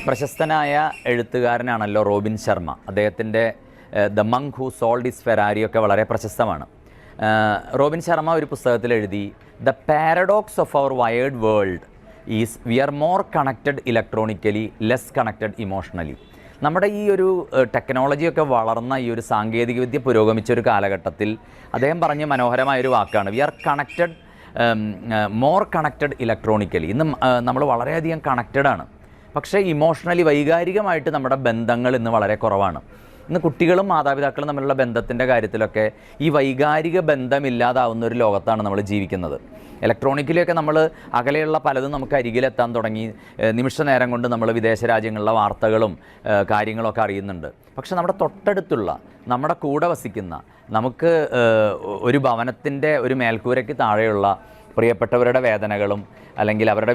പ്രശസ്തനായ എഴുത്തുകാരനാണല്ലോ റോബിൻ ശർമ്മ. അദ്ദേഹത്തിൻ്റെ the monk who sold his Ferrari ഒക്കെ വളരെ പ്രശസ്തമാണ്. റോബിൻ ശർമ്മ ഒരു പുസ്തകത്തിൽ എഴുതി, the paradox of our wired world is we are more connected electronically less connected emotionally. നമ്മുടെ ഈ ഒരു ടെക്നോളജിയൊക്കെ വളർന്ന ഈ ഒരു സാങ്കേതികവിദ്യ പുരോഗമിച്ച ഒരു കാലഘട്ടത്തിൽ അദ്ദേഹം പറഞ്ഞ മനോഹരമായൊരു വാക്കാണ്, we are connected more connected electronically. ഇന്ന് നമ്മൾ വളരെയധികം കണക്റ്റഡാണ്, പക്ഷേ ഇമോഷണലി വൈകാരികമായിട്ട് നമ്മുടെ ബന്ധങ്ങൾ ഇന്ന് വളരെ കുറവാണ്. ഇന്ന് കുട്ടികളും മാതാപിതാക്കളും തമ്മിലുള്ള ബന്ധത്തിൻ്റെ കാര്യത്തിലൊക്കെ ഈ വൈകാരിക ബന്ധമില്ലാതാവുന്ന ഒരു ലോകത്താണ് നമ്മൾ ജീവിക്കുന്നത്. ഇലക്ട്രോണിക്കലിയൊക്കെ നമ്മൾ അകലെയുള്ള പലതും നമുക്ക് അരികിലെത്താൻ തുടങ്ങി. നിമിഷ നേരം കൊണ്ട് നമ്മൾ വിദേശ രാജ്യങ്ങളിലെ വാർത്തകളും കാര്യങ്ങളൊക്കെ അറിയുന്നുണ്ട്. പക്ഷെ നമ്മുടെ തൊട്ടടുത്തുള്ള, നമ്മുടെ കൂടെ വസിക്കുന്ന, നമുക്ക് ഒരു ഭവനത്തിൻ്റെ ഒരു മേൽക്കൂരയ്ക്ക് താഴെയുള്ള പ്രിയപ്പെട്ടവരുടെ വേദനകളും അല്ലെങ്കിൽ അവരുടെ